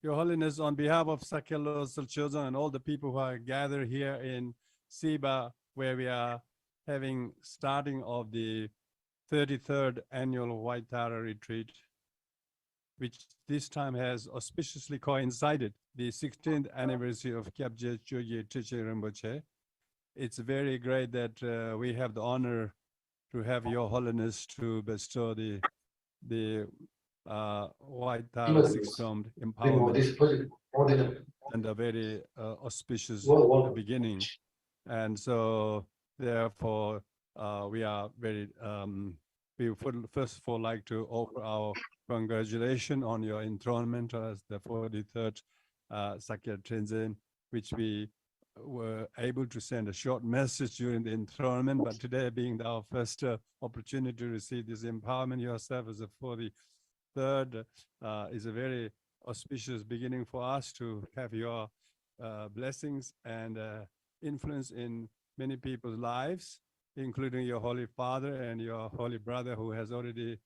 Your Holiness, on behalf of Sakya Local Children and all the people who are gathered here in Siba, where we are having starting of the 33rd annual White Tara retreat, which this time has auspiciously coincided the 16th anniversary of Kyabje Chogye Trichen Rinpoche. It's very great that we have the honor to have Your Holiness to bestow the White Tara Six-Domed Empowerment and a very auspicious beginning. And so therefore, we are very, we would first of all like to offer our congratulations on your enthronement as the 43rd Sakya Trizin, which we were able to send a short message during the enthronement, but today being our first opportunity to receive this empowerment yourself as a 43rd is a very auspicious beginning for us to have your blessings and influence in many people's lives, including your Holy Father and your Holy Brother who has already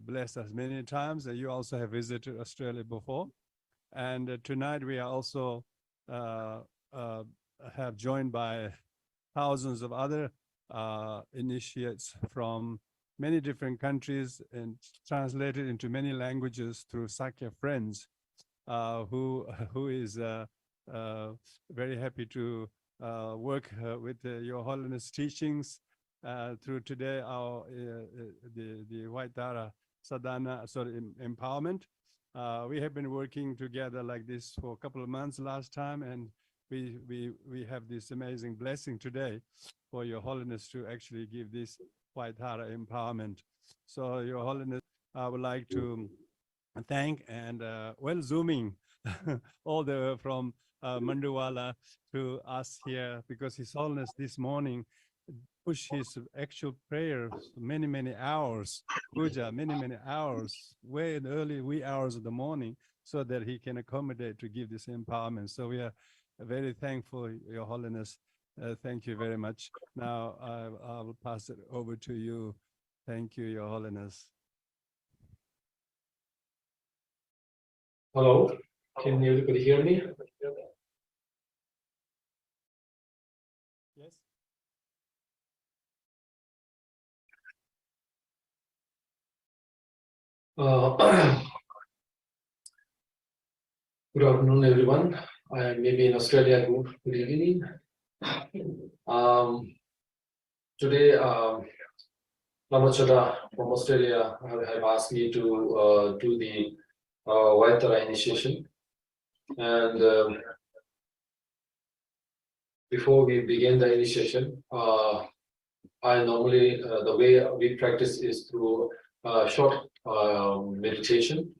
blessed us many times. You also have visited Australia before. And tonight we are also have joined by thousands of other initiates from many different countries and translated into many languages through Sakya Friends, who is very happy to work with Your Holiness teachings through today our the White Tara Sadhana, empowerment. We have been working together like this for a couple of months last time, and we have this amazing blessing today for Your Holiness to actually give this White Tara empowerment. So Your Holiness, I would like to thank and zooming all the way from Mandawala to us here, because His Holiness this morning pushed his actual prayers many hours, puja many hours, way in the early wee hours of the morning, so that he can accommodate to give this empowerment. So we are very thankful, Your Holiness. Thank you very much. Now I will pass it over to you. Thank you, Your Holiness. Hello, can everybody hear me? Yes. Good afternoon, everyone. I may be in Australia. Good evening. Today, Lama Choedak from Australia have asked me to do the White Tara initiation. And before we begin the initiation, I normally, the way we practice is through short meditation,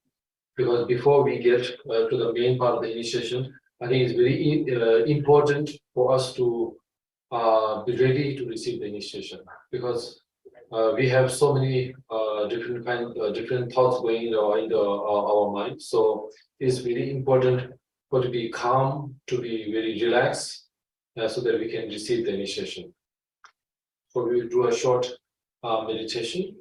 because before we get to the main part of the initiation, I think it's very important for us to be ready to receive the initiation, because we have so many different thoughts going in our mind. So it's really important for to be calm, to be very relaxed, so that we can receive the initiation. So we will do a short meditation.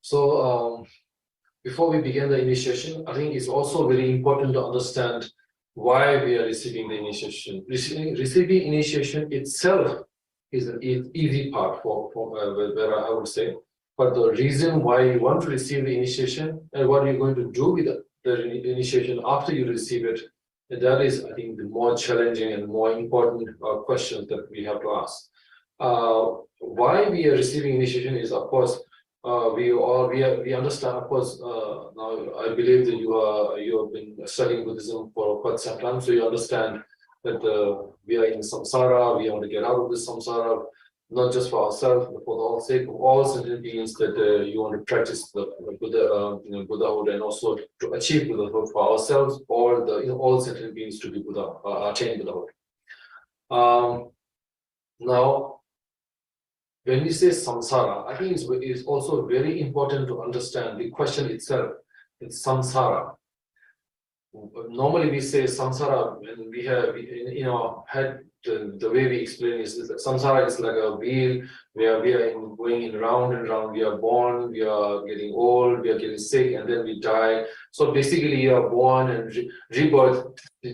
So before we begin the initiation, I think it's also very important to understand why we are receiving the initiation. Receiving initiation itself is an easy part for where I would say, but the reason why you want to receive the initiation and what you're going to do with the initiation after you receive it, that is, I think, the more challenging and more important questions that we have to ask. Why we are receiving initiation is, of course, we understand, of course. Now I believe that you have been studying Buddhism for quite some time, so you understand that we are in samsara. We want to get out of this samsara, not just for ourselves, but for the sake of all sentient beings. That you want to practice the Buddha, Buddhahood, and also to achieve Buddhahood for ourselves, or all sentient beings to be Buddha, attain Buddhahood. Now, when we say samsara, I think it's also very important to understand the question itself. It's samsara. Normally we say samsara, and we have in our head the way we explain is that samsara is like a wheel where we are going in round and round. We are born, we are getting old, we are getting sick, and then we die. So basically, you are born and rebirth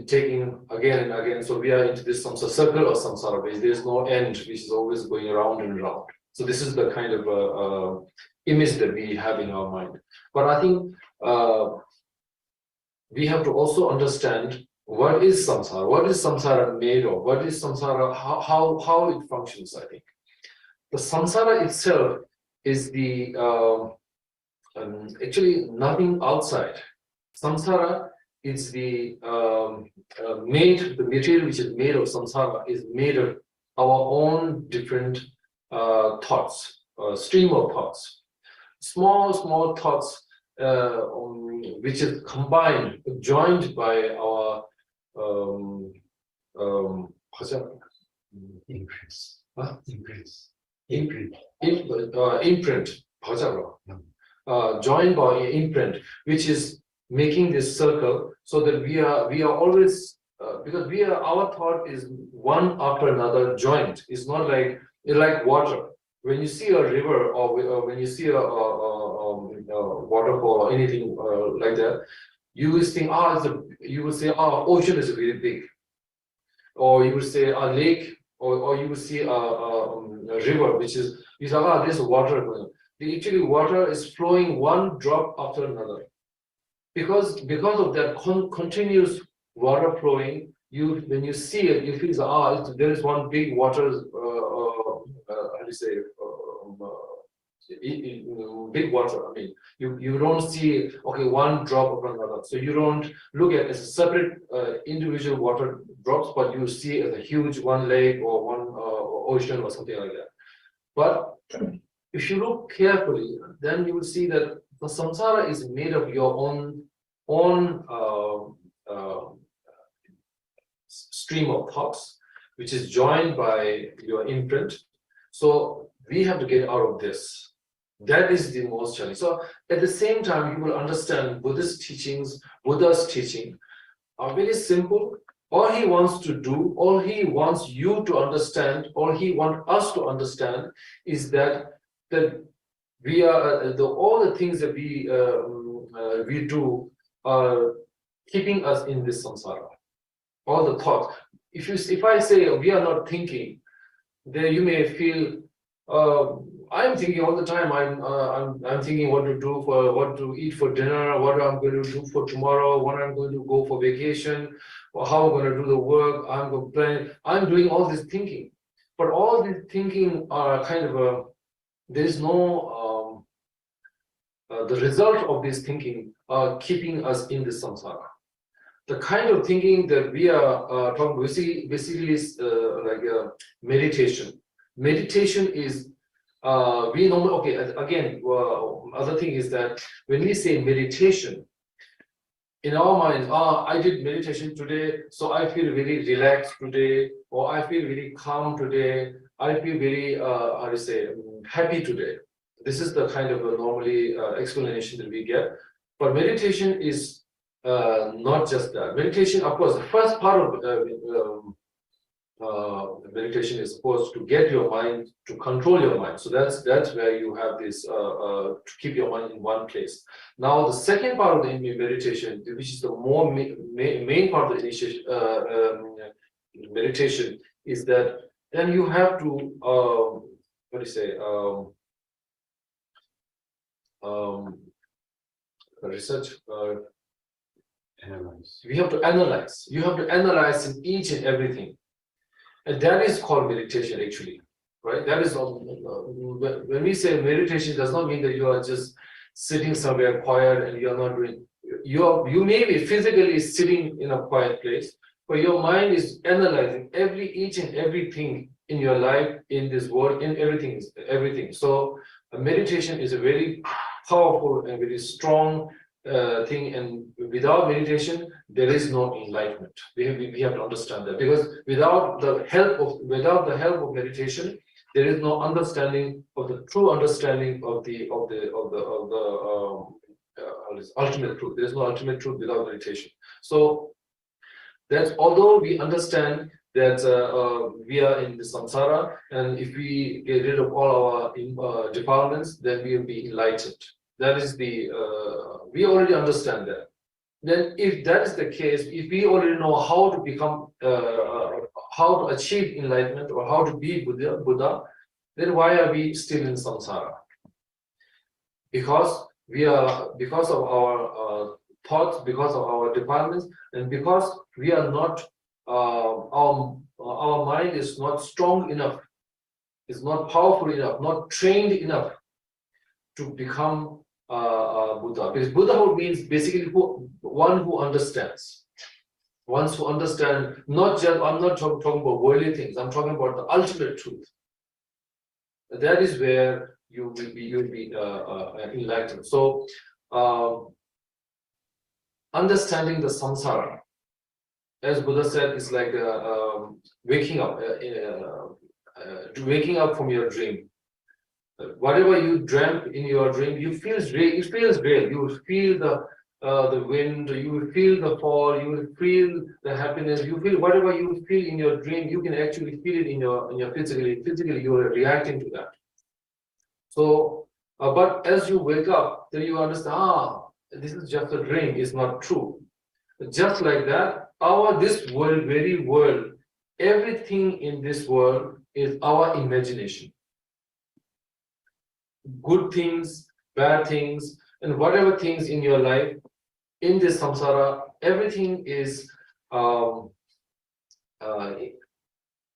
taking again and again. So we are into this samsara circle or samsara base. There is no end, which is always going round and round. So this is the kind of image that we have in our mind. But I think we have to also understand what is samsara. What is samsara made of? What is samsara? How it functions? I think the samsara itself is the actually nothing outside. Samsara is the material which is made of samsara is made of our own different thoughts, stream of thoughts, small thoughts, which is combined, joined by our imprint, joined by imprint, which is making this circle, so that we are always because our thought is one after another joined. It's not like water. When you see a river or when you see a waterfall or anything like that, you will think, ocean is very big, or you would say a lake, or you would see a river, which is you say, there's water going. Actually, water is flowing one drop after another, because of that continuous water flowing. When you see it, you feel there is one big water. How do you say? Big water. I mean, you don't see one drop of another, so you don't look at it as a separate individual water drops, but you see it as a huge one lake or one ocean or something like that. But if you look carefully, then you will see that the samsara is made of your own stream of thoughts, which is joined by your imprint. So we have to get out of this. That is the most challenge. So at the same time, you will understand Buddhist teachings, Buddha's teaching are very simple. All he wants to do, all he wants you to understand, all he wants us to understand is that we are all the things that we do are keeping us in this samsara. All the thoughts. If I say we are not thinking, then you may feel I'm thinking all the time. I'm thinking what to eat for dinner, what I'm going to do for tomorrow, when I'm going to go for vacation, or how I'm going to do the work. I'm going to plan. I'm doing all this thinking, but all this thinking are kind of there is no the result of this thinking are keeping us in the samsara. The kind of thinking that we are talking basically is like meditation. Meditation is we normally again other thing is that when we say meditation, in our minds, I did meditation today, so I feel very relaxed today, or I feel very calm today, I feel very how to say happy today. This is the kind of normally explanation that we get. But meditation is not just that. Meditation, of course, the first part of meditation is supposed to get your mind to control your mind. So that's where you have this to keep your mind in one place. Now the second part of the meditation, which is the more main part of the initiation, meditation, is that then you have to what do you say research. Analyze. We have to analyze. You have to analyze in each and everything. And that is called meditation, actually, right? That is when we say meditation, it does not mean that you are just sitting somewhere quiet and you are not doing. You may be physically sitting in a quiet place, but your mind is analyzing each and everything in your life, in this world, in everything. So a meditation is a very powerful and very strong thing, and without meditation there is no enlightenment. We have to understand that, because without the help of meditation, there is no understanding of the true understanding of the ultimate truth. There is no ultimate truth without meditation. So that's, although we understand that we are in the samsara, and if we get rid of all our defilements, then we will be enlightened. That is the we already understand that. Then, if that is the case, if we already know how to become, how to achieve enlightenment or how to be Buddha, then why are we still in samsara? Because of our thoughts, because of our defilements, and because we are not, our mind is not strong enough, is not powerful enough, not trained enough to become Buddha. Because Buddhahood means basically one who understands. Ones who understand, not just, I'm not talking about worldly things, I'm talking about the ultimate truth. That is where you will be enlightened. So understanding the samsara, as Buddha said, is like waking up from your dream. Whatever you dreamt in your dream, it feels real. You will feel the wind, you will feel the fall, you will feel the happiness, you feel whatever you feel in your dream, you can actually feel it in your physically. Physically, you are reacting to that. So, but as you wake up, then you understand, this is just a dream, it's not true. Just like that, this very world, everything in this world is our imagination. Good things, bad things, and whatever things in your life, in this samsara, everything is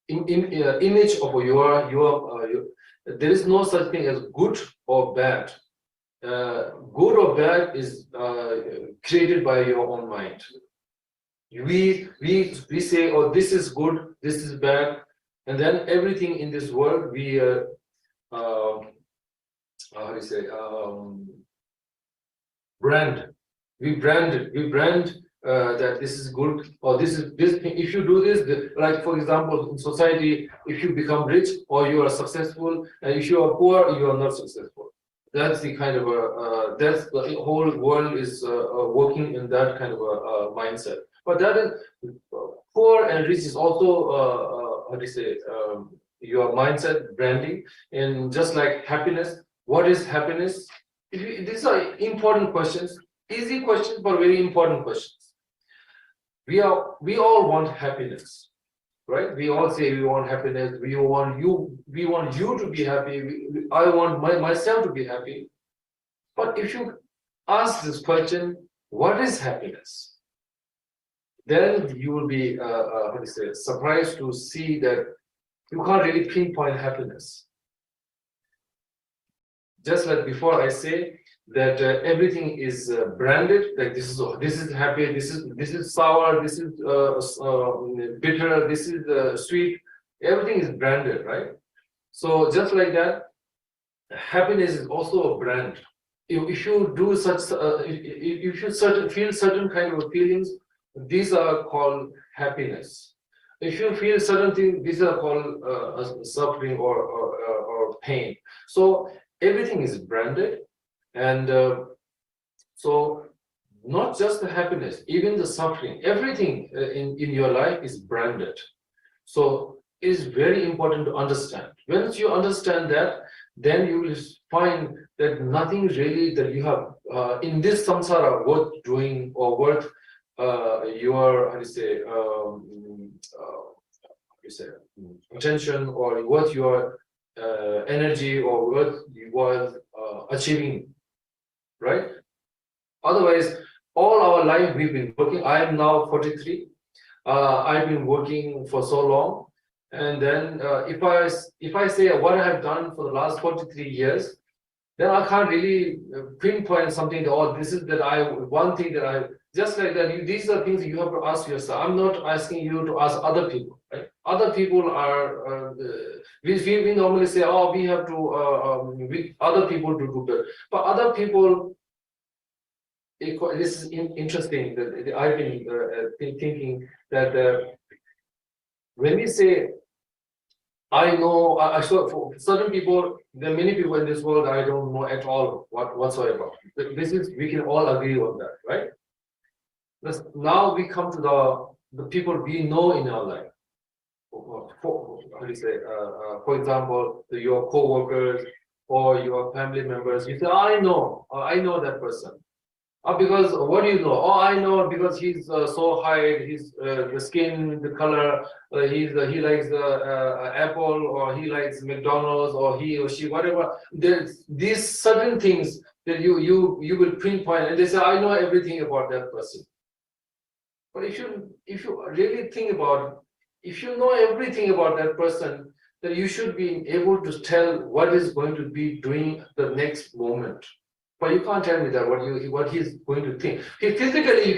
image of your. There is no such thing as good or bad. Good or bad is created by your own mind. We say, oh, this is good, this is bad, and then everything in this world we how do you say, brand. We brand it. We brand that this is good, or this is this. If you do this, like for example, in society, if you become rich or you are successful, and if you are poor, you are not successful. That's the kind of that's the whole world is working in that kind of a mindset. But that is poor and rich is also how do you say, your mindset branding. And just like happiness, what is happiness? These are important questions, easy questions, but very important questions. We all want happiness, right? We all say we want happiness. We want you to be happy. I want myself to be happy. But if you ask this question, what is happiness? Then you will be how do you say, surprised to see that you can't really pinpoint happiness. Just like before, I say that everything is branded. Like this is happy. This is sour. This is bitter. This is sweet. Everything is branded, right? So just like that, happiness is also a brand. If you do such, if you feel certain kind of feelings, these are called happiness. If you feel certain things, these are called suffering or pain. So everything is branded, and so not just the happiness, even the suffering, everything in your life is branded. So it is very important to understand. Once you understand that, then you will find that nothing really that you have in this samsara worth doing or worth your attention or worth your energy or worth achieving, right? Otherwise, all our life we've been working. I am now 43. I've been working for so long, and then if I say what I have done for the last 43 years, then I can't really pinpoint something. Oh, this is that one thing that I just like that. These are things you have to ask yourself. I'm not asking you to ask other people. Right? Other people are we normally say, oh, we have to with other people to do that, but other people. This is interesting that I've been thinking that when we say I know, for certain people, there are many people in this world I don't know at all whatsoever. This is, we can all agree on that, right? Now we come to the people we know in our life. For example, your co-workers or your family members. You say, I know that person. Because what do you know? Oh, I know because he's so high, he's the skin, the color, he likes the apple, or he likes McDonald's, or he or she, whatever. There's these certain things that you will pinpoint, and they say, I know everything about that person. But if you really think about, if you know everything about that person, then you should be able to tell what is going to be doing the next moment. But you can't tell me that what he's going to think. Physically, you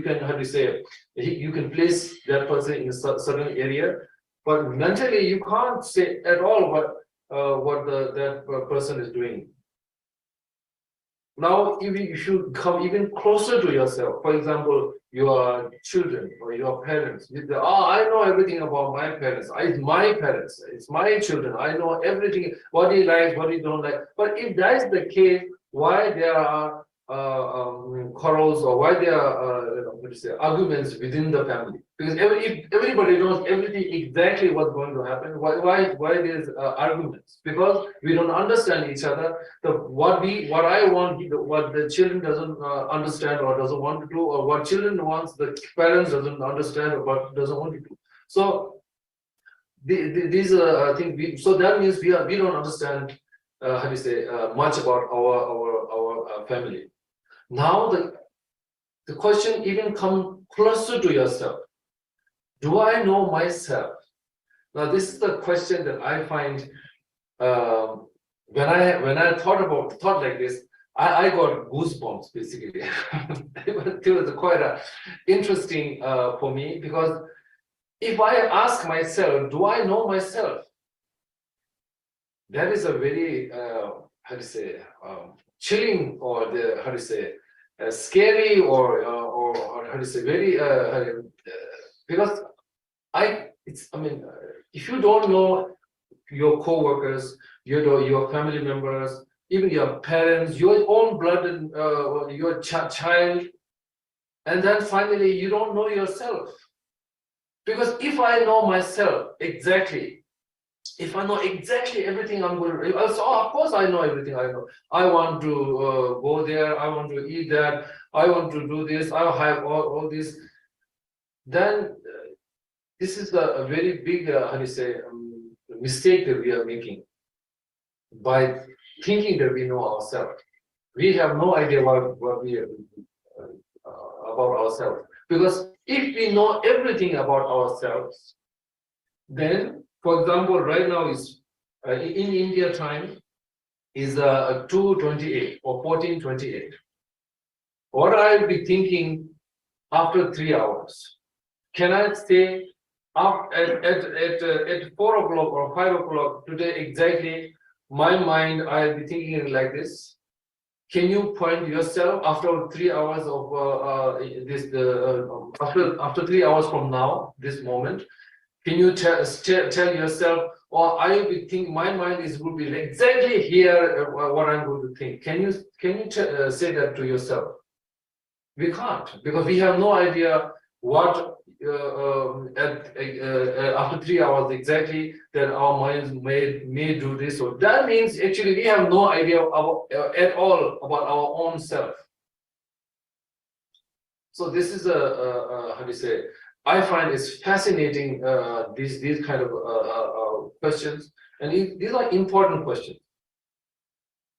can how to say, you can place that person in a certain area, but mentally you can't say at all what that person is doing. Now, if you should come even closer to yourself. For example, your children or your parents. You say, oh, I know everything about my parents. It's my parents. It's my children. I know everything. What he likes, what he don't like. But if that is the case, why there are quarrels or why there are arguments within the family? Because if everybody knows everything exactly what's going to happen, why there's arguments? Because we don't understand each other. What I want, what the children doesn't understand or doesn't want to do, or what children wants, the parents doesn't understand or what doesn't want to do. So these I think so that means we don't understand much about our family. Now the question even come closer to yourself. Do I know myself? Now this is the question that I find when I thought like this, I got goosebumps basically. It was quite interesting for me, because if I ask myself, do I know myself? That is a very chilling, or scary, or very because if you don't know your co-workers, your family members, even your parents, your own blood, and your child, and then finally you don't know yourself. Because if I know myself exactly, if I know exactly everything I'm going to do, so of course I know everything. I know I want to go there, I want to eat that, I want to do this, I have all this. Then this is a very big mistake that we are making by thinking that we know ourselves. We have no idea what we are about ourselves. Because if we know everything about ourselves, then, for example, right now is in India time is 2:28 or 14:28. What I'll be thinking after 3 hours? Can I say up at 4 o'clock or 5 o'clock today exactly? My mind, I'll be thinking like this. Can you point yourself after 3 hours of after 3 hours from now, this moment? Can you tell yourself, or I will think my mind will be exactly here what I'm going to think? Can you say that to yourself? We can't, because we have no idea what after 3 hours exactly, then our minds may do this. So that means actually we have no idea about, at all about our own self. So this is how do you say? I find it's fascinating these kind of questions, and these are important questions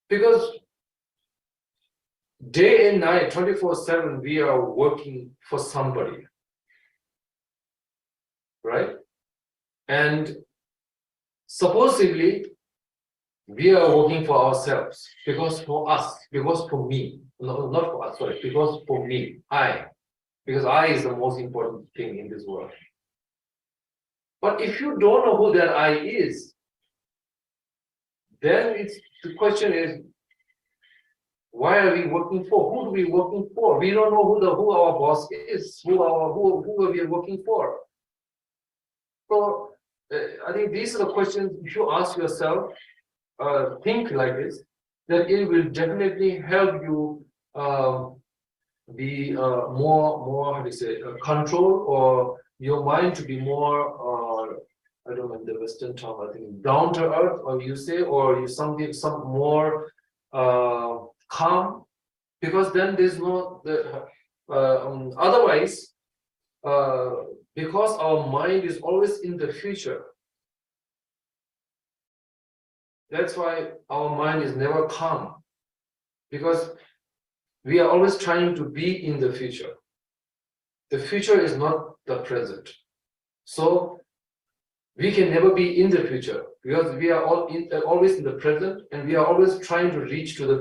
because day and night, 24/7, we are working for somebody, right? And supposedly we are working for ourselves because for us, because for me, no, not for us, sorry, because for me, because I is the most important thing in this world. But if you don't know who that I is, then the question is, why are we working for? Who are we working for? We don't know who our boss is, who are we working for. So I think these are the questions. If you ask yourself, think like this, then it will definitely help you be more how do you say control, or your mind to be more I don't know the Western term, I think down to earth, or you say, or you some more calm, because then there's no otherwise because our mind is always in the future. That's why our mind is never calm, because we are always trying to be in the future. The future is not the present. So we can never be in the future because we are always in the present, and we are always trying to reach to the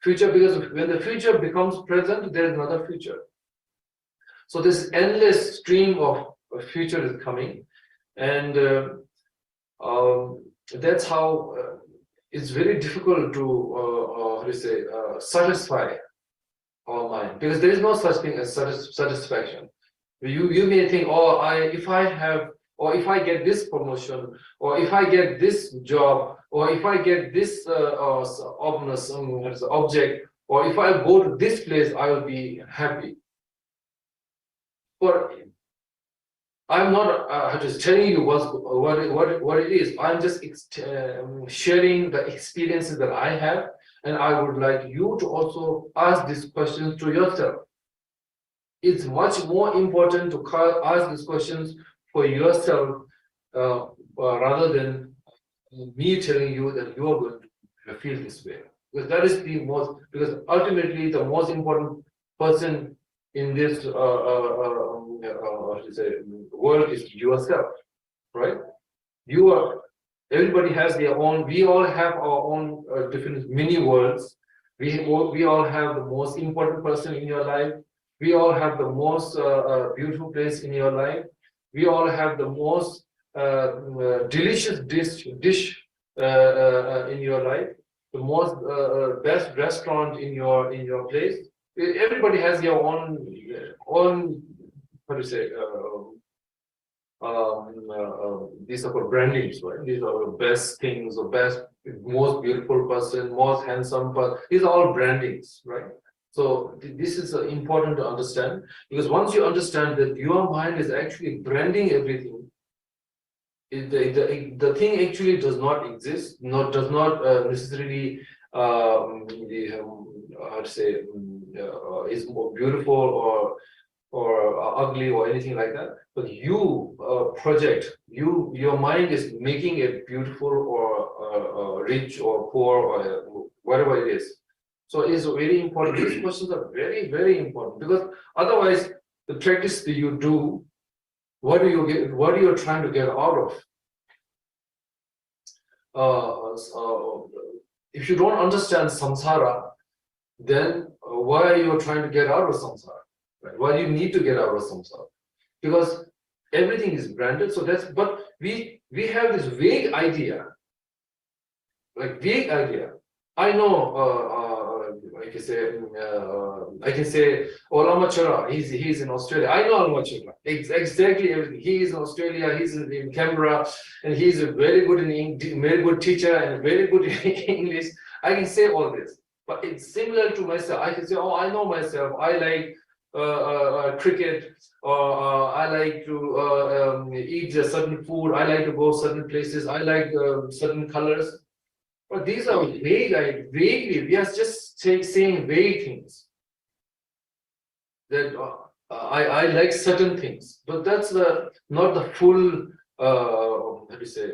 future, because when the future becomes present, there is another future. So this endless stream of future is coming, and that's how it's very difficult to satisfy our mind, because there is no such thing as satisfaction. You may think, oh, if I have, or if I get this promotion, or if I get this job, or if I get this object, or if I go to this place, I will be happy. But I'm not just telling you what it is. I'm just sharing the experiences that I have, and I would like you to also ask these questions to yourself. It's much more important to ask these questions for yourself rather than me telling you that you are going to feel this way. Because that is the most, because ultimately the most important person in this world is yourself, right? Everybody has their own, we all have our own different mini worlds. We all have the most important person in your life. We all have the most beautiful place in your life. We all have the most delicious dish in your life. The most best restaurant in your place. Everybody has their own how to say these are called brandings, right? These are the best things, the best, most beautiful person, most handsome person. These are all brandings, right? So this is important to understand, because once you understand that your mind is actually branding everything, the thing actually does not exist, does not necessarily how to say is more beautiful or ugly or anything like that, but you project, your mind is making it beautiful or rich or poor or whatever it is. So it is very important. These questions are very, very important, because otherwise the practice that you do, what do you get? What are you trying to get out of? If you don't understand samsara, then why are you trying to get out of samsara? Right? Why do you need to get out of samsara? Because everything is branded. So but we have this vague idea, I know, I can say, oh, Lama Choedak, he's in Australia. I know Lama Choedak, exactly everything. He is in Australia, he's in Canberra, and he's a very good teacher and very good in English. I can say all this, but it's similar to myself. I can say, oh, I know myself. I like cricket, or I like to eat a certain food, I like to go certain places, I like certain colors. But these are vaguely, we are just saying vague things. That I like certain things, but that's not the full, how do you say,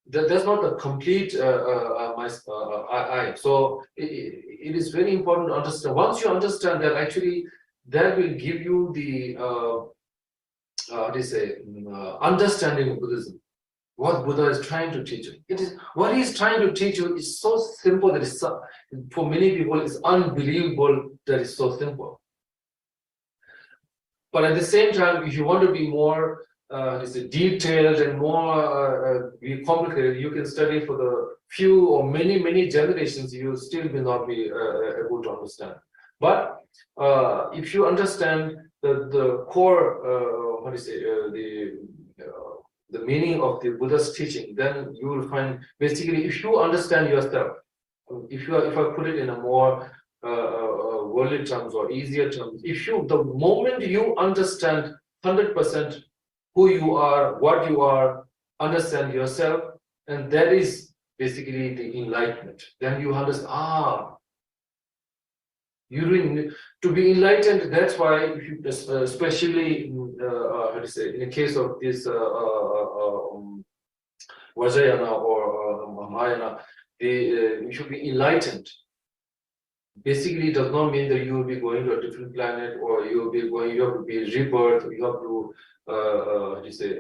that's not the complete I. So it is very important to understand. Once you understand that, actually, that will give you the how do you say, understanding of Buddhism. What Buddha is trying to teach you. It is what he is trying to teach you is so simple that it's so, for many people it's unbelievable that it's so simple. But at the same time, if you want to be more detailed and more complicated, you can study for the few or many generations. You still will not be able to understand. But if you understand the core, what do you say, the meaning of the Buddha's teaching, then you will find basically if you understand yourself, if I put it in a more worldly terms or easier terms, the moment you understand 100% who you are, what you are, understand yourself, and that is basically the enlightenment. Then you understand, to be enlightened. That's why, if you, especially how do you say, in the case of this Vajrayana or Mahayana, you should be enlightened. Basically, it does not mean that you will be going to a different planet, or you will be going. You have to be rebirth. You have to how do you say,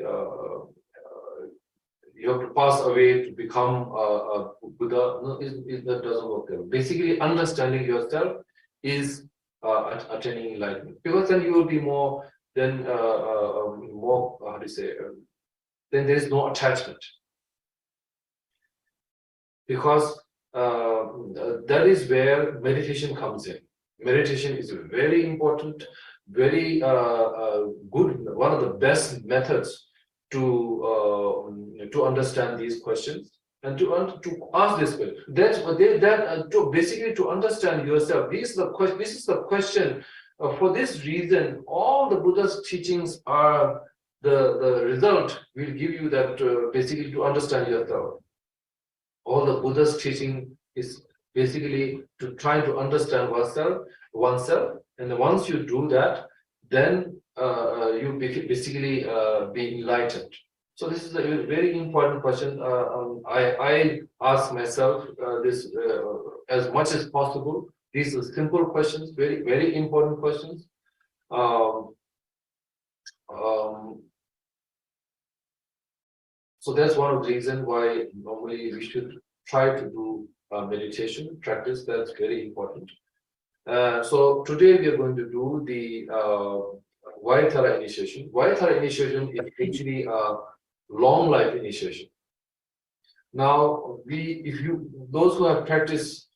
you have to pass away to become a Buddha. No, that doesn't work there. Basically, understanding yourself is attaining enlightenment, because then you will be more more how do you say, then there is no attachment, because that is where meditation comes in. Meditation is very important, very good, one of the best methods to understand these questions and to ask this question. That's what to basically to understand yourself. This is the question. For this reason, all the Buddha's teachings are the result will give you that basically to understand yourself. All the Buddha's teaching is basically to try to understand oneself, and once you do that, then you basically be enlightened. So this is a very important question. I ask myself this as much as possible. These are simple questions, very important questions. So that's one of the reasons why normally we should try to do meditation practice. That's very important. So today we are going to do the Vayatara initiation. Vayatara initiation is actually a long life initiation. Now, those who have practiced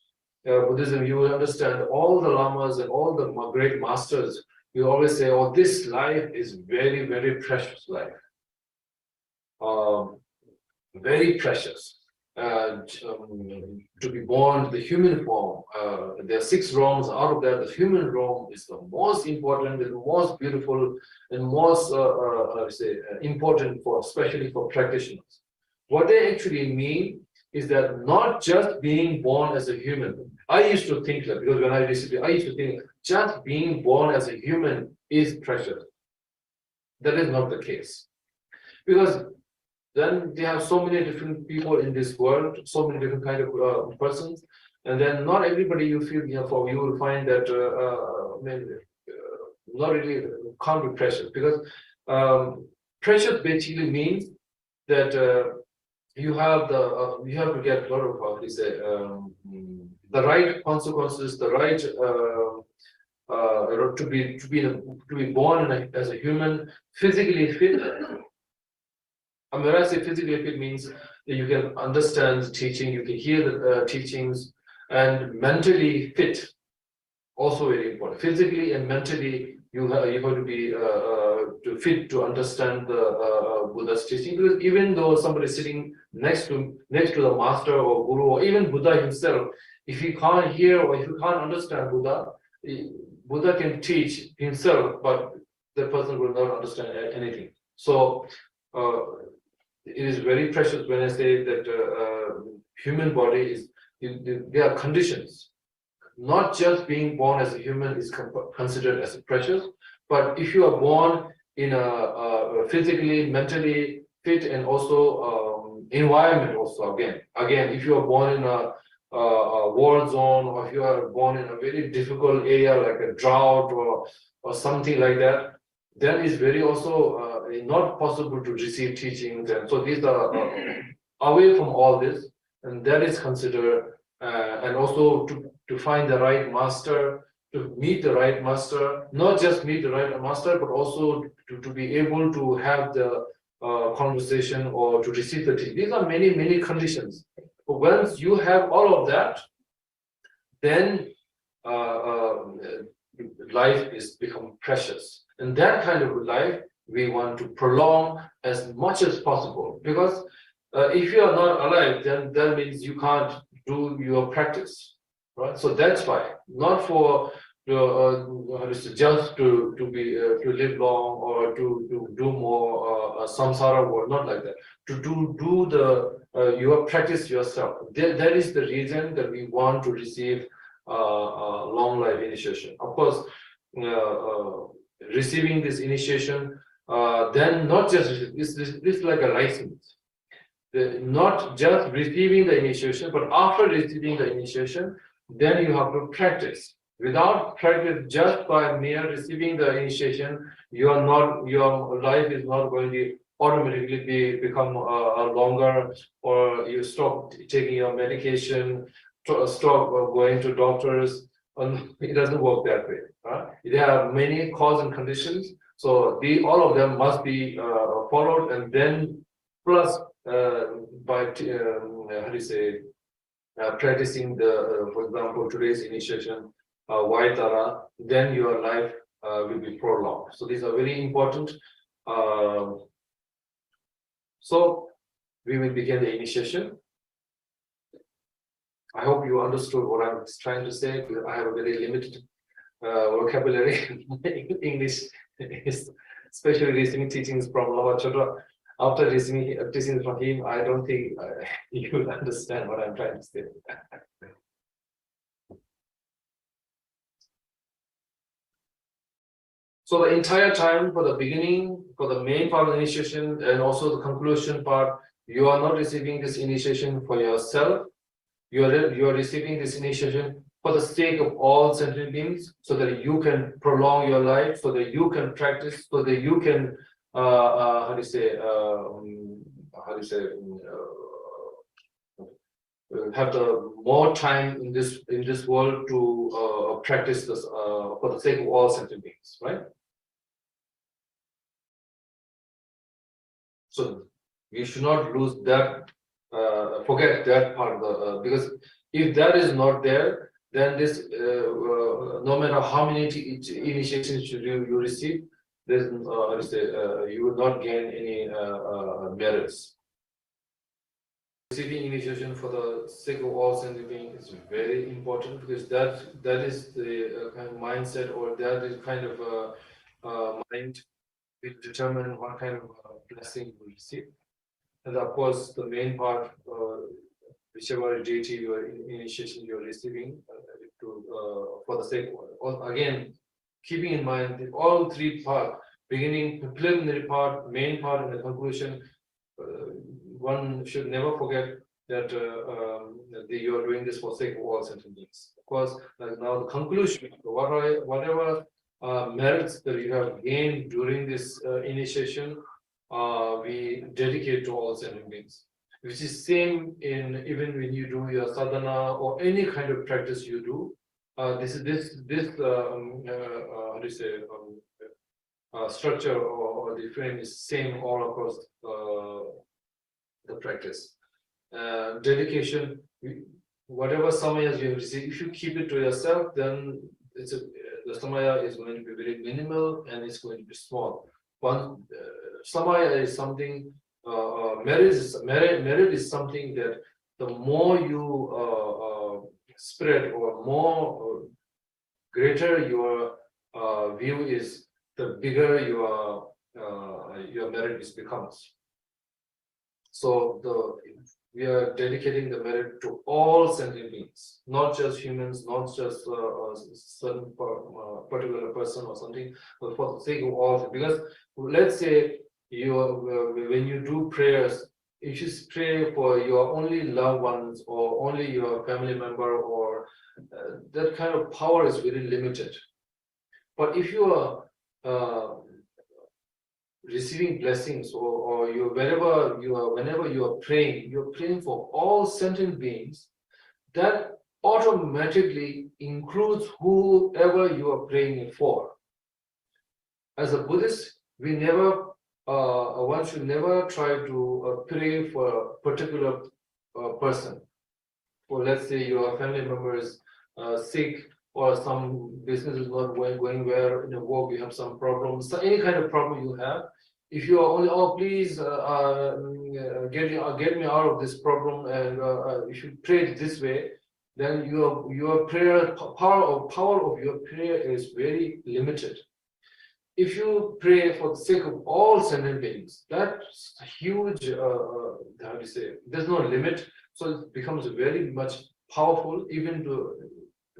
Buddhism, you will understand all the lamas and all the great masters. You always say, "Oh, this life is very precious life." Very precious. To be born the human form. There are 6 realms. Out of that, the human realm is the most important, and the most beautiful, and most important for, especially for practitioners. What they actually mean is that not just being born as a human. I used to think that, because when I used to think just being born as a human is precious. That is not the case, because then they have so many different people in this world, so many different kind of persons, and then not everybody you feel for. You will find that not really can't be precious, because precious basically means that you have to get a lot of how they say the right consequences, the right to be born as a human, physically fit. And when I say physically fit, means that you can understand the teaching, you can hear the teachings, and mentally fit. Also very important. Physically and mentally, you have to be fit to understand the Buddha's teaching. Because even though somebody is sitting next to the master or guru, or even Buddha himself, if he can't hear or if he can't understand Buddha, Buddha can teach himself, but the person will not understand anything. So it is very precious when I say that human body is, there are conditions. Not just being born as a human is considered as precious, but if you are born in a physically, mentally fit and also environment also again, if you are born in a war zone, or if you are born in a very difficult area like a drought or something like that, then it's very also not possible to receive teachings. And so these are away from all this, and that is considered, and also to find the right master, to meet the right master, not just meet the right master, but also to be able to have the conversation or to receive the teaching. These are many conditions. But once you have all of that, then life is become precious. And that kind of life we want to prolong as much as possible. Because if you are not alive, then that means you can't do your practice, right? So that's why, not for just to be to live long or to do more samsara work, not like that. To do the your practice yourself. That is the reason that we want to receive long life initiation. Of course, receiving this initiation, then not just this is like a license. Not just receiving the initiation, but after receiving the initiation, then you have to practice. Without practice, just by mere receiving the initiation, your life is not going to automatically become longer, or you stop taking your medication, stop going to doctors. It doesn't work that way. There are many cause and conditions, so all of them must be followed, and then plus by how do you say, practicing the for example today's initiation, Vaitara, then your life will be prolonged. So these are very important. So we will begin the initiation. I hope you understood what I was trying to say, because I have a very limited vocabulary in English, especially receiving teachings from Lama Choedak. After receiving teachings from him, I don't think you will understand what I'm trying to say. So the entire time, for the beginning, for the main part of the initiation, and also the conclusion part, you are not receiving this initiation for yourself. You are receiving this initiation for the sake of all sentient beings, so that you can prolong your life, so that you can practice, so that you can have the more time in this world to practice this for the sake of all sentient beings, right? So we should not lose that, forget that part of the, because if that is not there, then this no matter how many initiations you receive, there's you will not gain any merits. Receiving initiation for the sake of all sentient beings is very important, because that is the kind of mindset, or that is kind of mind will determine what kind of blessing you will receive. And of course, the main part, whichever deity your initiation you're receiving, for the sake of, again, keeping in mind that all three parts, beginning, the preliminary part, main part, and the conclusion, one should never forget that you are doing this for the sake of all sentient beings. Of course, like now the conclusion, whatever merits that you have gained during this initiation, we dedicate to all sentient beings, which is same in even when you do your sadhana or any kind of practice you do. This how do you say, structure or the frame is same all across the practice. Dedication, whatever samayas you have received, if you keep it to yourself, then the samaya is going to be very minimal and it's going to be small. One samaya is something, merit is something that the more you spread, or more greater your view is, the bigger your merit becomes. So we are dedicating the merit to all sentient beings, not just humans, not just a certain particular person or something, but for the sake of all. Because let's say when you do prayers, if you pray for your only loved ones or only your family member, or that kind of power is very limited. But if you are receiving blessings, or whenever you are praying, you're praying for all sentient beings, that automatically includes whoever you are praying it for. As a Buddhist, we never one should never try to pray for a particular person. For, let's say, your family member is sick, or some business is not going well, in a work you have some problems, so any kind of problem you have, if you are only, oh please get me out of this problem, and if you pray it this way, then your prayer power of your prayer is very limited. If you pray for the sake of all sentient beings, that's a huge, how do you say, there's no limit, so it becomes very much powerful. Even to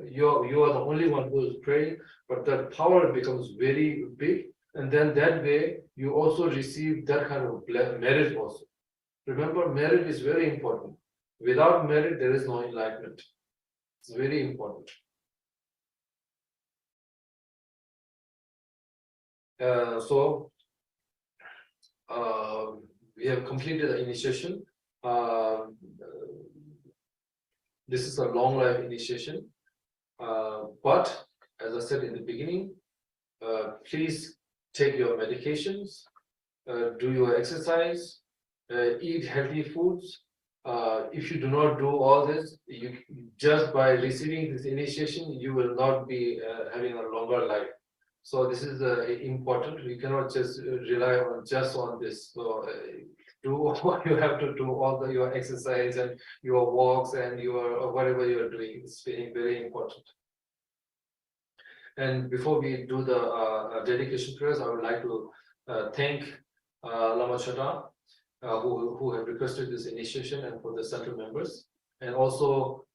you are the only one who is praying, but that power becomes very big, and then that way you also receive that kind of merit also. Remember, merit is very important. Without merit, there is no enlightenment. It's very important. So we have completed the initiation. This is a long life initiation. But as I said in the beginning, please take your medications, do your exercise, eat healthy foods. If you do not do all this, just by receiving this initiation, you will not be having a longer life. So this is important. You cannot just rely on this. So do what you have to do, all your exercise and your walks and your whatever you are doing. It's very important. And before we do the dedication prayers, I would like to thank Lama Choedak, who have requested this initiation, and for the center members, and also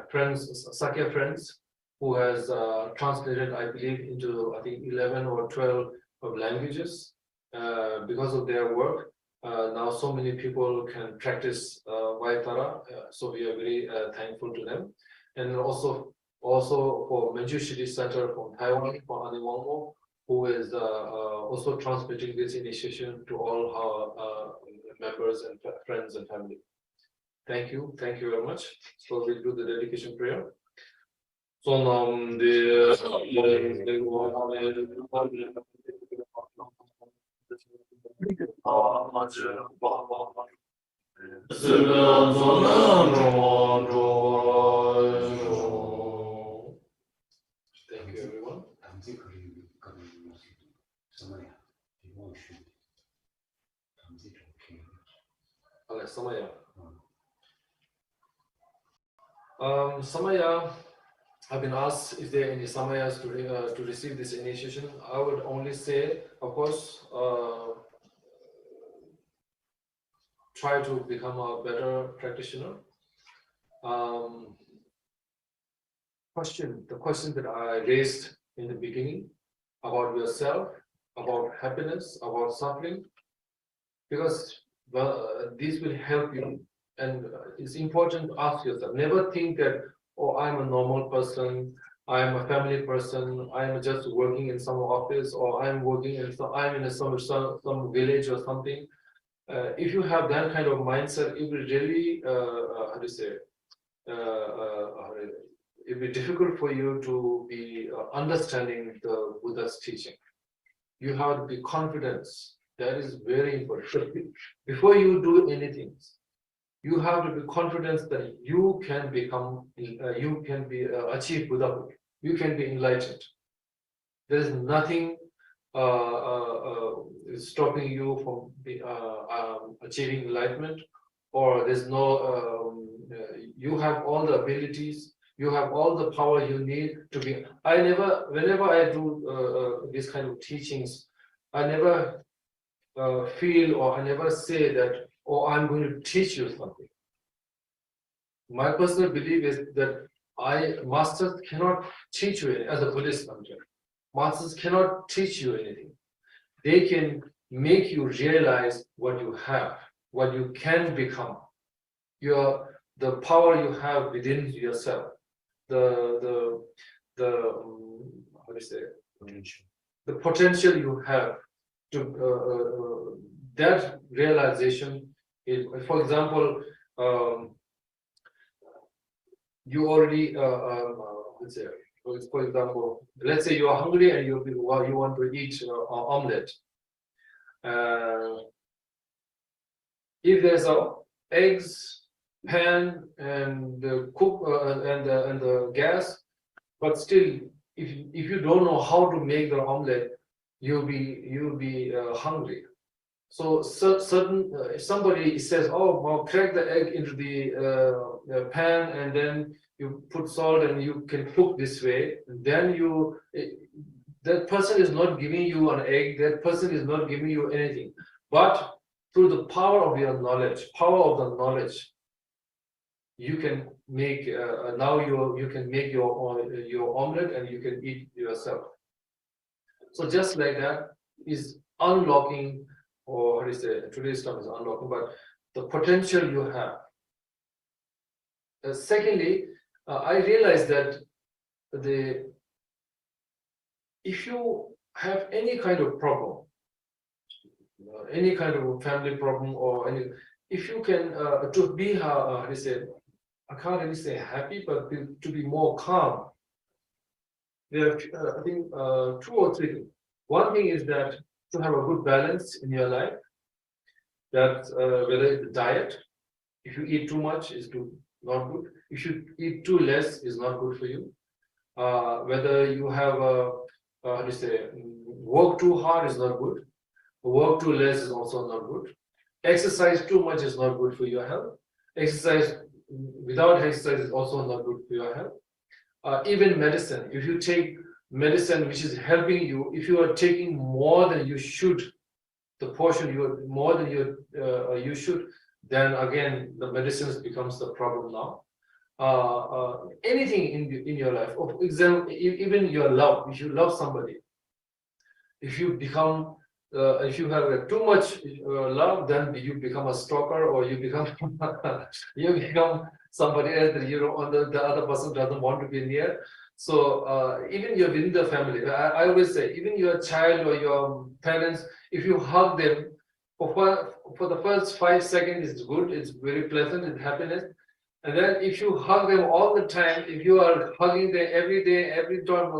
friends, Sakya Friends, who has translated, I believe, into, I think, 11 or 12 of languages. Because of their work, now so many people can practice Vaitara, so we are very thankful to them. And also for Manjushri Center from Taiwan, for Aniwangmo, who is also transmitting this initiation to all our members and friends and family. Thank you very much. So we'll do the dedication prayer. Sonam de Thank you, everyone. Okay, Samaya. Samaya, I've been asked if there are any Samayas to receive this initiation. I would only say, of course, try to become a better practitioner. The question that I raised in the beginning about yourself, about happiness, about suffering, because these will help you. And it's important to ask yourself, never think that, oh, I'm a normal person, I'm a family person, I'm just working in some office, or I'm working in some village or something. If you have that kind of mindset, it will really, how do you say, it will be difficult for you to be understanding the Buddha's teaching. You have to be confident. That is very important. Before you do anything, you have to be confident that you can become, you can be achieve Buddhahood. You can be enlightened. There is nothing stopping you from achieving enlightenment, or there's no. You have all the abilities. You have all the power you need to be. Whenever I do this kind of teachings, I never feel or I never say that, oh, I'm going to teach you something. My personal belief is that masters cannot teach you as a Buddhist master. Masters cannot teach you anything. They can make you realize what you have, what you can become, the power you have within yourself, the how do you say, the potential you have to that realization is, for example, you already let's say, for example, let's say you are hungry and you want to eat omelette. If there's eggs, pan, and the cook and the gas, but still, if you don't know how to make the omelette, you'll be hungry. So certain if somebody says, "Oh, well, crack the egg into the pan and then you put salt and you can cook this way," then that person is not giving you an egg. That person is not giving you anything, but through the power of your knowledge, you can make now you can make your omelette and you can eat yourself. So just like that is unlocking, or what is today's term is unlocking, but the potential you have. Secondly, I realized that if you have any kind of problem, any kind of family problem or if you can to be how do you say, I can't really say happy, but to be more calm. There are I think 2 or 3 things. One thing is that to have a good balance in your life, that whether it's diet, if you eat too much is not good. If you eat too less is not good for you. Whether you have how do you say, work too hard is not good. Work too less is also not good. Exercise too much is not good for your health. Exercise without exercise is also not good for your health. Even medicine, if you take medicine which is helping you, if you are taking more than you should, the portion more than you should, then again the medicines becomes the problem now. Anything in your life, for example, even your love, if you love somebody, if you become if you have too much love, then you become a stalker, or you become you become somebody else that the other person doesn't want to be near. So even within the family, I always say, even your child or your parents, if you hug them for the first 5 seconds, it's good, it's very pleasant, it's happiness. And then if you hug them all the time, if you are hugging them every day, every time,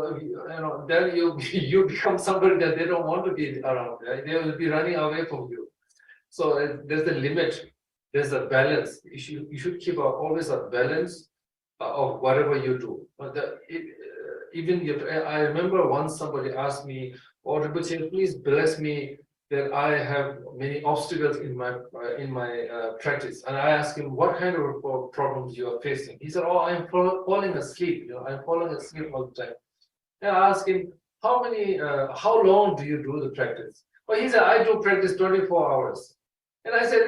then you become somebody that they don't want to be around. Right? They will be running away from you. So there's a limit, there's a balance. You should keep always a balance of whatever you do. I remember once somebody asked me, "Oh, Rinpoche, please bless me that I have many obstacles in my practice." And I asked him, "What kind of problems you are facing?" He said, "Oh, I'm falling asleep. I'm falling asleep all the time." And I asked him, how long do you do the practice?" Well, he said, "I do practice 24 hours." And I said,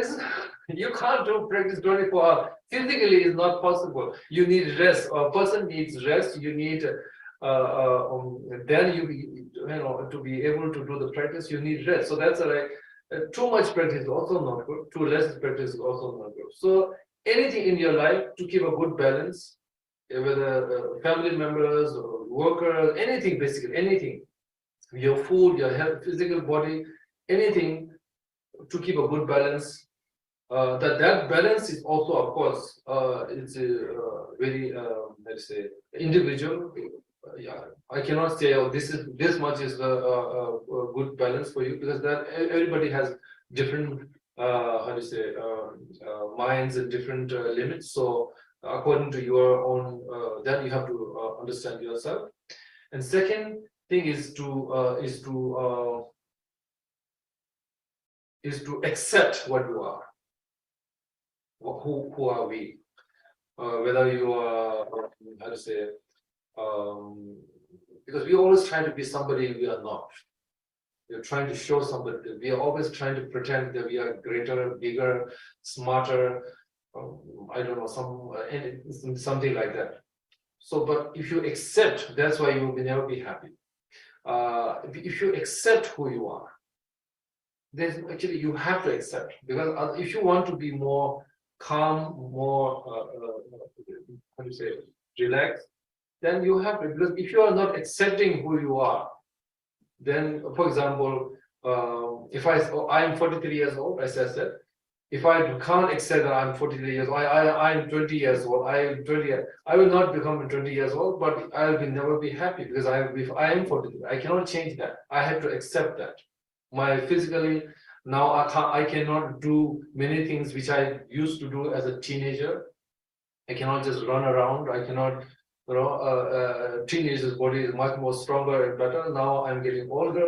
you can't do practice 24 hours. Physically, it's not possible. You need rest. A person needs rest. You need, then to be able to do the practice, you need rest. So that's right. Too much practice is also not good. Too less practice is also not good. So anything in your life to keep a good balance, whether family members or workers, anything, basically anything, your food, your health, physical body, anything to keep a good balance. That balance is also, of course, it's very let's say individual. Yeah, I cannot say, oh, this much is a good balance for you, because that everybody has different how do you say minds and different limits. So according to your own, then you have to understand yourself. And second thing is to accept what you are. Who are we? whether you are, how to say, um, because we always try to be somebody we are not. We're trying to show somebody. We are always trying to pretend that we are greater, bigger, smarter. I don't know, something like that. So, but if you accept, that's why you will never be happy. If you accept who you are, there's actually you have to accept, because if you want to be more calm, more how do you say, relaxed, then you have to. Because if you are not accepting who you are, then, for example, if I'm 43 years old, as I said, if I can't accept that I'm 43 years old, I'm 20 years old, I will not become 20 years old, but I will never be happy because if I am 43, I cannot change that. I have to accept that. My physically, now I cannot do many things which I used to do as a teenager. I cannot just run around. I cannot, teenager's body is much more stronger and better. Now I'm getting older.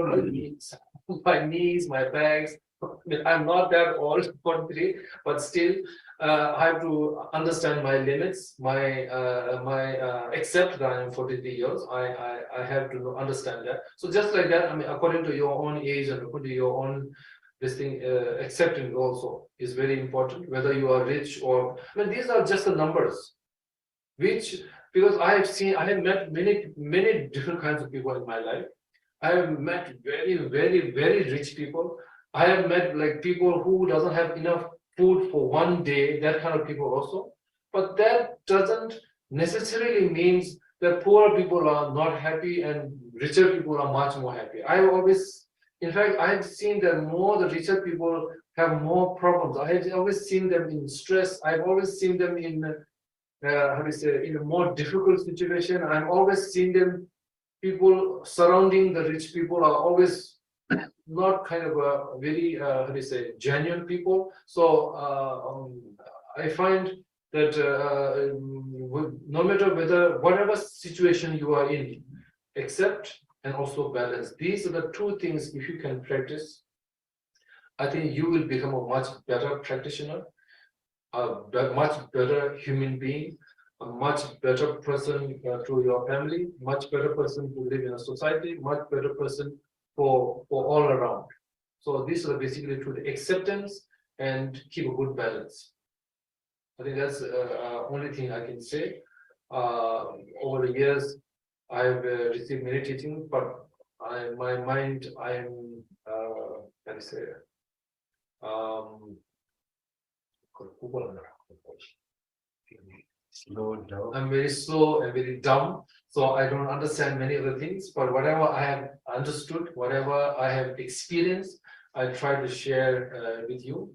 My bags. I mean, I'm not that old, 43, but still, I have to understand my limits. Accept that I'm 43 years. I have to understand that. So just like that, I mean, according to your own age and according to your own this thing, accepting also is very important, whether you are rich or, I mean, these are just the numbers, which, because I have met many different kinds of people in my life. I have met very rich people. I have met like people who doesn't have enough food for one day, that kind of people also. But that doesn't necessarily means that poor people are not happy and richer people are much more happy. In fact, I've seen that more the richer people have more problems. I have always seen them in stress. I've always seen them in how do you say, in a more difficult situation. I'm always seeing them, people surrounding the rich people are always not kind of a very, how do you say, genuine people. So I find that no matter whatever situation you are in, accept and also balance. These are the two things, if you can practice, I think you will become a much better practitioner, a much better human being, a much better person to your family, much better person to live in a society, much better person for all around. So these are basically to the acceptance and keep a good balance. I think that's only thing I can say. Over the years, I've received many teachings, but my mind, I am, how do you say, um, slow down. I'm very slow and very dumb, so I don't understand many of the things. But whatever I have understood, whatever I have experienced, I try to share with you.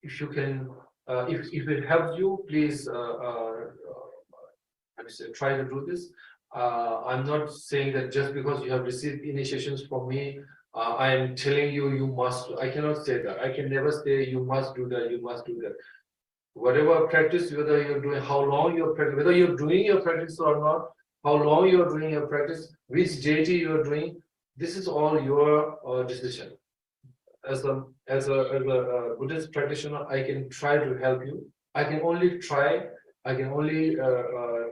If you can, if it helps you, please try to do this. I'm not saying that just because you have received initiations from me, I am telling you you must. I cannot say that. I can never say you must do that. You must do that. Whatever practice, whether you're doing, how long you're practicing, whether you're doing your practice or not, how long you're doing your practice, which deity you're doing, this is all your decision. As a Buddhist practitioner, I can try to help you. I can only try. I can only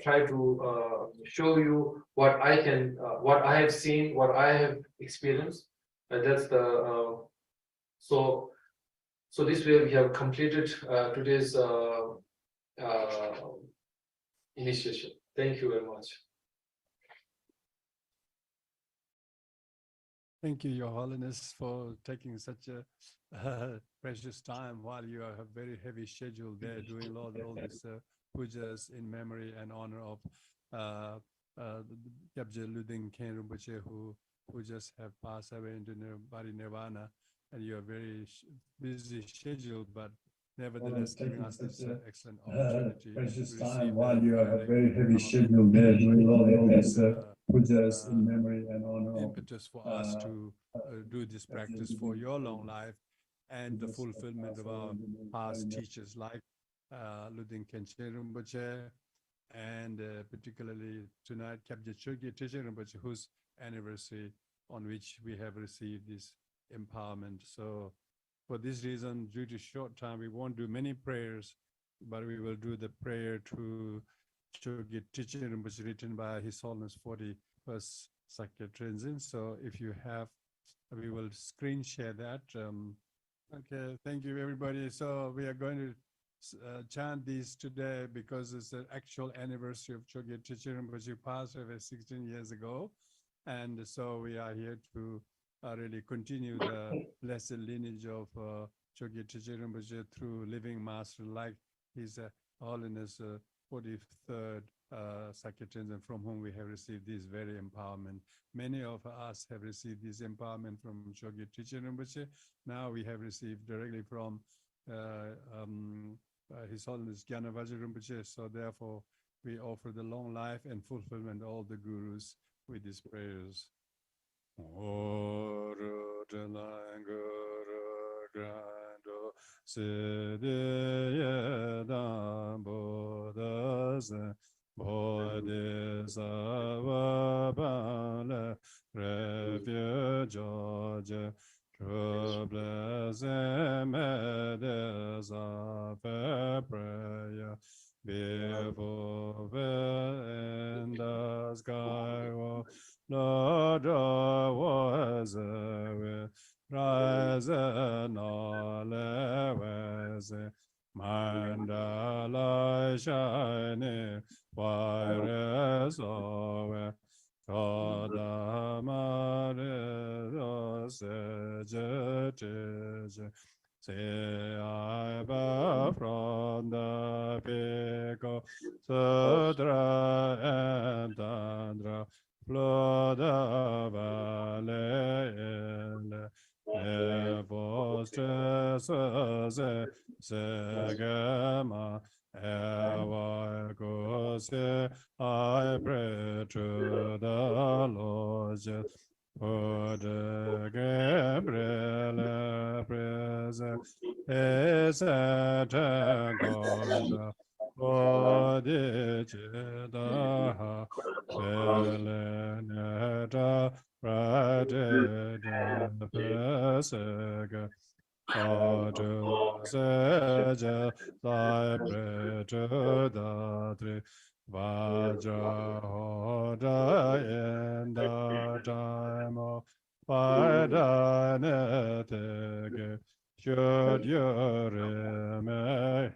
try to show you what I can, what I have seen, what I have experienced. And that's the so. So this way we have completed today's initiation. Thank you very much. Thank you, Your Holiness, for taking such a precious time while you have a very heavy schedule there, doing all these pujas in memory and honor of Kyabje Rinpoche, who just have passed away into parinirvana, and you are very busy schedule, but nevertheless giving us this excellent opportunity precious to time receive while that you have a like, very heavy schedule there, doing all these pujas in uh, memory and honor of impetus for us to do this practice for your long life and the fulfillment of our past teachers like Ludin Khenche Rinpoche, and particularly tonight Kyabje Chogye Trichen Rinpoche, whose anniversary on which we have received this empowerment. So for this reason, due to short time, we won't do many prayers, but we will do the prayer to Chogye Trichen Rinpoche written by His Holiness 41st Sakya Trizin. So if you have, we will screen share that. Okay, thank you everybody. So we are going to chant these today because it's the actual anniversary of Chogye Trichen Rinpoche passed away 16 years ago. And so we are here to really continue the blessed lineage of Chogye Trichen Rinpoche through living master like His Holiness 43rd Sakya Trizin, from whom we have received this very empowerment. Many of us have received this empowerment from Chogye Trichen Rinpoche. Now we have received directly from His Holiness Gyana Vajra Rinpoche. So therefore, we offer the long life and fulfillment of all the gurus with these prayers. Refuge, troubles of prayer before in the sky. Lord was with rise and all mandala shining fire so say I bow from the peak of Sudra and Tandra, flood of valley, never stresses Segama, ever goes, I pray to the Lord. For the Gabriel present is at God, for the Cheda, Beleneta, Prated, Pesega, to Seja, thy pray to the three. Vajra Hoda in the time of Vaidanetege, should you remain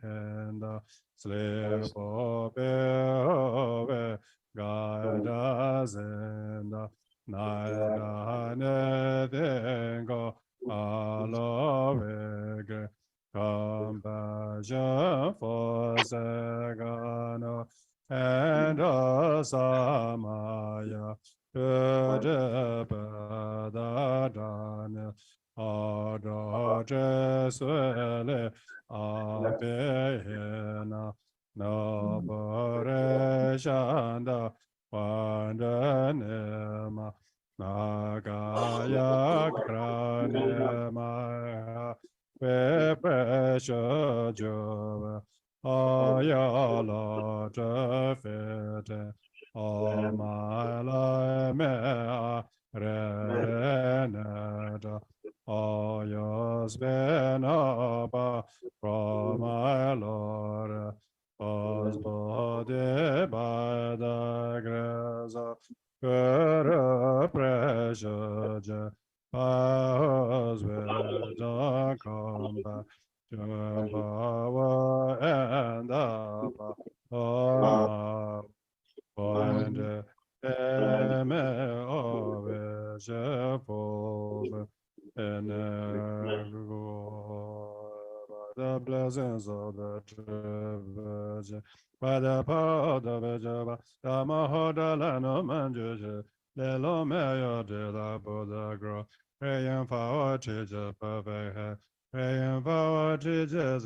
the slip of Beove, guide us in the night Go Alovege, compassion for Sagano and Samaya Padadana Adajeswele Abehena no Boreshanda Vandanema Nagaya Granema Pepesha Jova Ayala Tefete all my life me reneta all yours been up from my Lord was body by the grace of good precious powers with the combat to power and the power find always above and the blessings of the Virgin by the power of the Virgin the Mahodalano Manjuja the Lomeo de la Buddha grow praying for our teacher perfect head praying for our teachers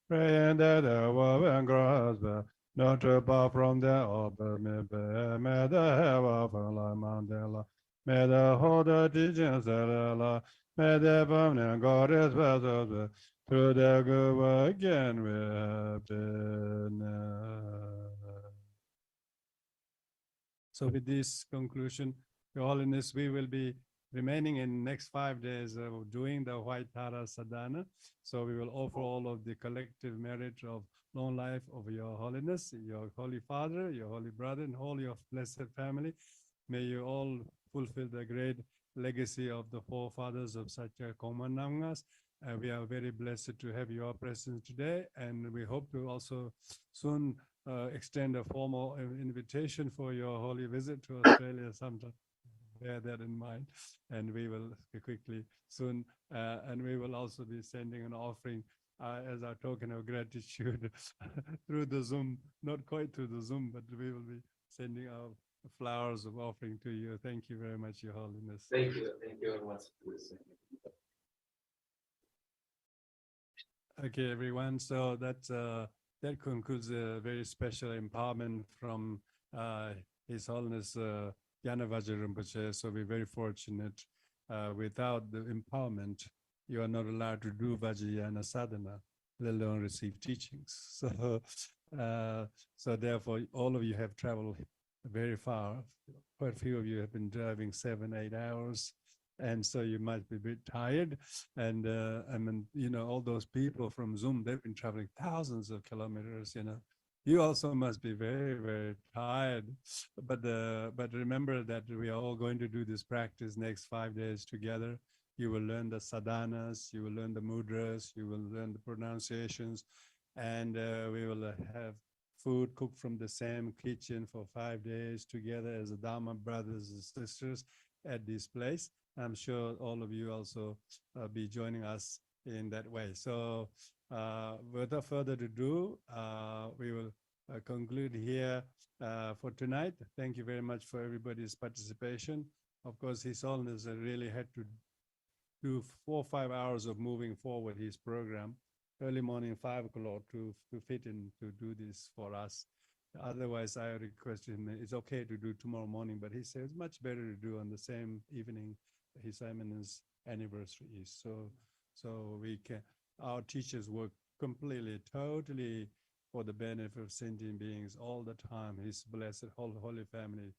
praying that the woman grows back not to bar from the open, may the heaven from La Mandela, may the hold the teachings may the permanent God is better through the good work again with So with this conclusion, Your Holiness, we will be remaining in next 5 days doing the White Tara Sadhana. So we will offer all of the collective merit of long life of Your Holiness, Your Holy Father, Your Holy Brother, and all your blessed family. May you all fulfill the great legacy of the forefathers of Satya Komanamgas. We are very blessed to have your presence today, and we hope to also soon extend a formal invitation for your holy visit to Australia sometime. Bear that in mind, and we will quickly soon, and we will also be sending an offering as our token of gratitude through the Zoom, not quite through the Zoom, but we will be sending our flowers of offering to you. Thank you very much, Your Holiness. Thank you very much. Okay, everyone. So that concludes a very special empowerment from His Holiness Gyana Vajra Rinpoche. So we're very fortunate. Without the empowerment, you are not allowed to do Vajrayana sadhana, let alone receive teachings. So therefore, all of you have traveled very far. Quite a few of you have been driving 7-8 hours. And so you might be a bit tired. And I mean, you know, all those people from Zoom, they've been traveling thousands of kilometers, you know. You also must be very, very tired. But remember that we are all going to do this practice next 5 days together. You will learn the sadhanas, you will learn the mudras, you will learn the pronunciations, and we will have food cooked from the same kitchen for 5 days together as a Dharma brothers and sisters at this place. I'm sure all of you also be joining us in that way. So without further ado, we will conclude here for tonight. Thank you very much for everybody's participation. Of course, His Holiness really had to do 4 or 5 hours of moving forward his program, early morning 5 o'clock to fit in to do this for us. Otherwise, I requested him, it's okay to do tomorrow morning, but he says it's much better to do on the same evening His Eminence anniversary is. So we can, our teachers work completely, totally for the benefit of sentient beings all the time. His blessed Holy Family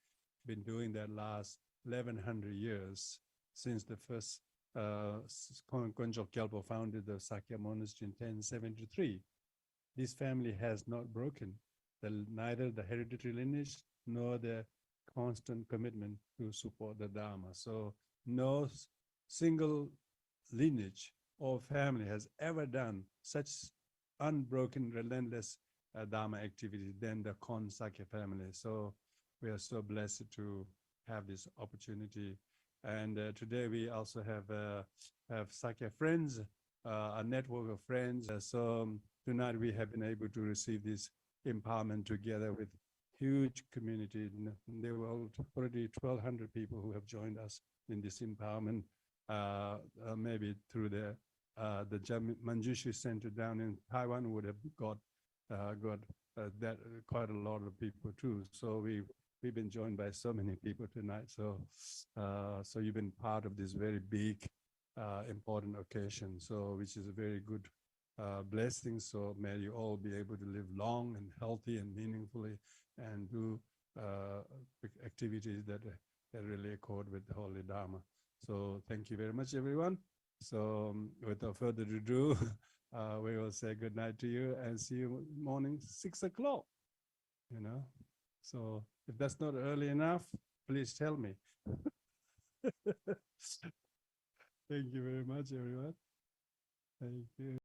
been doing that last 1100 years since the first Konjok Gyalpo founded the Sakya Monastery in 1073. This family has not broken neither the hereditary lineage nor the constant commitment to support the Dharma. So no single lineage or family has ever done such unbroken, relentless Dharma activity than the Kon Sakya family. So we are so blessed to have this opportunity. And today we also have Sakya Friends, a network of friends. So tonight we have been able to receive this empowerment together with huge community. There were already 1,200 people who have joined us in this empowerment, maybe through the Manjushri Center down in Taiwan would have got that quite a lot of people too. So we've been joined by so many people tonight. So so you've been part of this very big, important occasion. So which is a very good blessing. So may you all be able to live long and healthy and meaningfully, and do activities that really accord with the Holy Dharma. So thank you very much, everyone. So without further ado, we will say good night to you and see you morning 6 o'clock. You know, so if that's not early enough, please tell me. Thank you very much, everyone. Thank you.